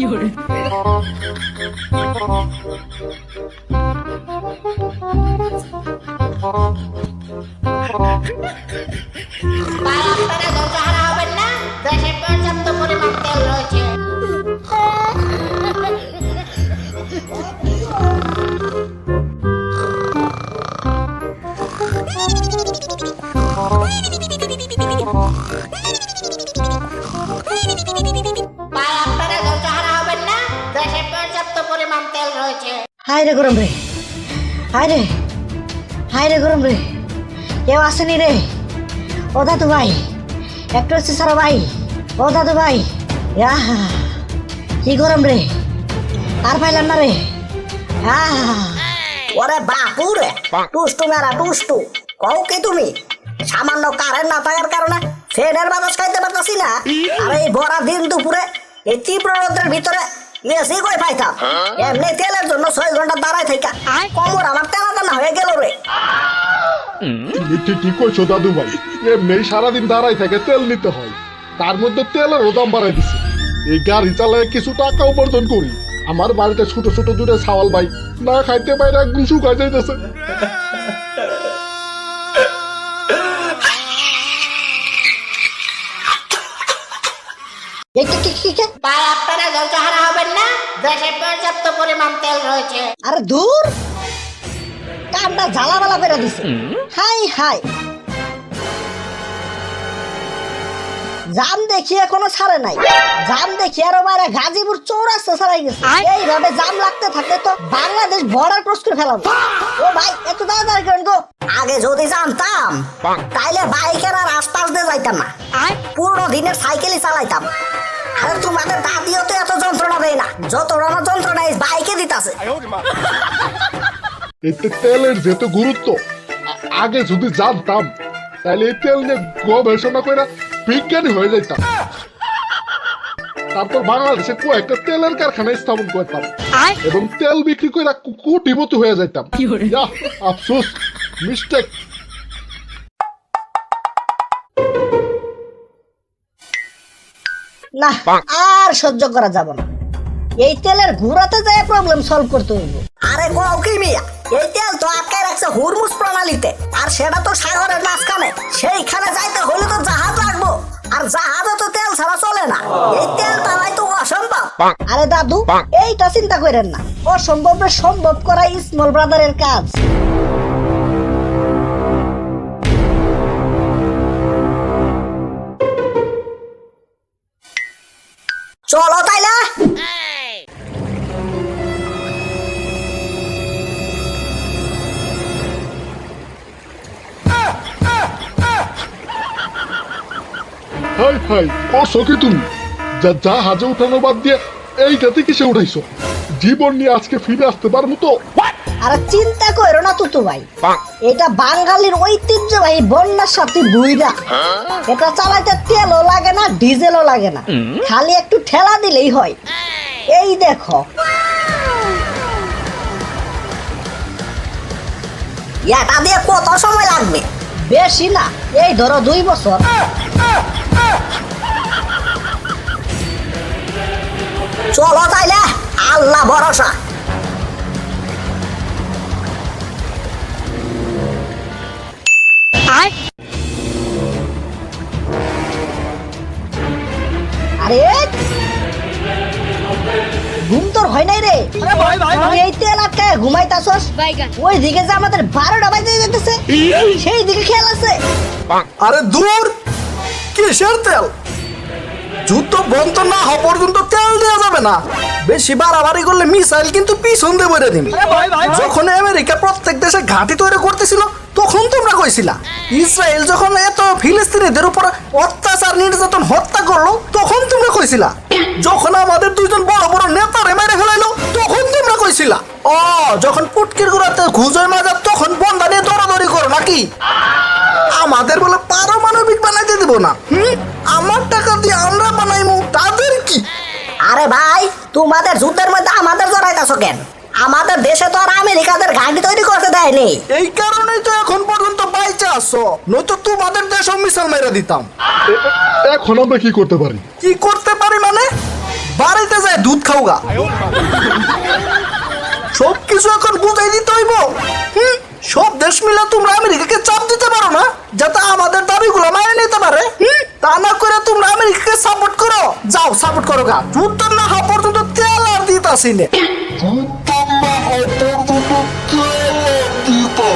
আপনারা ধৈর্যহারা হবেন না, দেশে পর্যাপ্ত পরিমাণ তেল রয়েছে। আপনারা ধৈর্যহারা হবেন না, দেশে পর্যাপ্ত পরিমাণ তেল রয়েছে। হায় রে গরম রে, হায় রে, হায় রে গরম রে, কেউ আসেনি রে। ও দাদু ভাই, একটু হচ্ছে সারা ভাই, ও দাদু ভাই, আহা কি গরম রে, আর পাইলাম না রে। ওরে বাপু রে, টুষ্টু মেরা টুষ্টু, কও কি তুমি? সামান্য কারেন্ট না থাকার কারণে ফ্যানের বাতাস খাইতে পারতাছি না, আর এই ভরা দিন দুপুরে এই তীব্র রোদের ভিতরে এসি কই পাইতাম? এমনি তেলের জন্য 6 ঘন্টা দাঁড়ায় থাকা কোমর আমার টানা টানা হয়ে গেল রে। ঠিক কইছো দাদু ভাই, এমনি সারাদিন দাঁড়াই থাকে তেল নিতে হয়, তার মধ্যে তেলের দাম বাড়াই দিছে। এই গাড়ি চালায় কিছু টাকা উপার্জন করি, আমার বাড়িতে ছোট ছোট দুটো ছাওয়াল ভাই না খাইতে পাইরা একদম শুকাই যাইতেছে। আপনারা ধৈর্যহারা হবেন না, দেশে পর্যাপ্ত পরিমাণ তেল রয়েছে। আরে দূর, কামটা ঝালাবালা করে দিছে। হাই হাই, জাম দেখি এখনো ছাড়ে নাই, জাম দেখি আরো বাইরে গাজীপুর চৌরাস্তা ছাড়াই গেছে। এইভাবে জাম লাগতে থাকলে তো বাংলাদেশ বর্ডার ক্রস করে ফেলাবো। ও ভাই একটু তাড়াতাড়ি করেন গো। আগে যদি জানতাম তাইলে বাইকের আর আশপাশ দিয়ে যাইতাম না, পুরো দিনের সাইকেলই চালাইতাম। আরে তোমাদের দাদিও তো এত যন্ত্রণা দেয় না, যত যন্ত্রণা এই বাইকে দিতাছে। এতে তেলের যেহেতু গুরুত্ব আগে যদি জানতাম তাহলে এই তেল নিয়ে গবেষণা করে বিজ্ঞানী হয়ে যাইতাম, তারপর বাংলাদেশে কয়েকটা তেলের কারখানা স্থাপন করতাম এবং তেল বিক্রি করে কোটিপতি হয়ে যাইতাম। আফসোস, মিস্টেক। না আর সহ্য করা যাব না, এই তেলের ঘোরাতে যায় প্রবলেম সলভ করতে হইব। আরে কও কি মিয়া, এই তেল তো আটকায় রাখছে হুরমুজ প্রণালীতে, আর সেটা তো সাগরের মাঝখানে। সেইখানে যাইতে হলে তো জাহাজ লাগবো, আর জাহাজে তো তেল ছাড়া চলে না। এই তেল পাওয়াই তো অসম্ভব। আরে দাদু, এইটা চিন্তা করেন না, অসম্ভবকে সম্ভব করা স্মল ব্রাদারের কাজ। চলো তাইলে। হাই হাই, করছো কি তুমি? জাহাজে উঠানো বাদ দিয়ে এইটাতে কিসে উঠাইছো? জীবন নিয়ে আজকে ফিরে আসতে পারবো তো? আরে চিন্তা করো না তুতু ভাই, এটা বাঙালির ঐতিহ্যবাহী বন্যার সাথে বুইরা। এটা চালাইতে তেলও লাগে না, ডিজেলও লাগে না, খালি একটু ঠেলা দিলেই হয়। এই দেখো, এটা দিয়ে কত সময় লাগবে? বেশি না, এই ধরো 2 বছর। চলো তাইলে, আল্লাহ ভরসা। আরে ঘুম তোর হয় নাই রে? তুই এই তেল আটকায় ঘুমাইতাছস, ওই দিকে যে আমাদের 12টা বাজে যেতেছে সেই দিকে খেয়াল আছে? আরে দূর, কিসের তেল? যুদ্ধ বন্ধ না হওয়া পর্যন্ত তেল দেওয়া যাবে না। বেশি বাড়াবাড়ি করলে মিসাইল কিন্তু পিছন দিয়ে বেড়ে দিন। যখন আমেরিকা প্রত্যেক দেশে ঘাঁটি তৈরি করতেছিল তখন তোমরা কইছিলা, ইসরায়েল যখন এত ফিলিস্তিনিদের উপর অত্যাচার নির্যাতন হত্যা করলো তখন তোমরা কইছিলা, যখন আমাদের 2জন বড় বড় নেতারে মেরে ফেলাইলো তখন তোমরা কইছিলা, ও যখন পুটকির গুড়াতে ঘুজয় মাজার তখন বন্ধা নিয়ে দৌড়াদৌড়ি করো নাকি? আমাদের বলে পারমাণবিক বানাইতে দেব না, আমার টাকা দিয়ে আমরা বানাইমু, তাদের কি? আরে ভাই, তোমাদের যুদ্ধের মধ্যে আমাদের জড়াইতাছো কেন? আমাদের দেশে তো আর আমেরিকাদের ঘাঁটি তৈরি করতে দেয়নি। এই কারণেই তো এখন পর্যন্ত বাইচে আসছো, নয়তো তোমাদের দেশও মিসাইল মেরে দিতাম। এখন আমরা কি করতে পারি? কি করতে পারি মানে? বাড়িতে যায় দুধ খাওগা। সব কিছু এখন বুঝাই দিতে হইব। সব দেশ মিলে তোমরা আমেরিকাকে চাপ দিতে পারো না যাতে আমাদের দাবিগুলো মেনে নিতে পারে। তা না করে তোমরা আমেরিকাকে সাপোর্ট করো। যাও সাপোর্ট করো গা। যুদ্ধ না হওয়া পর্যন্ত তেল আর দিতাছি না। Puta na porta do teu,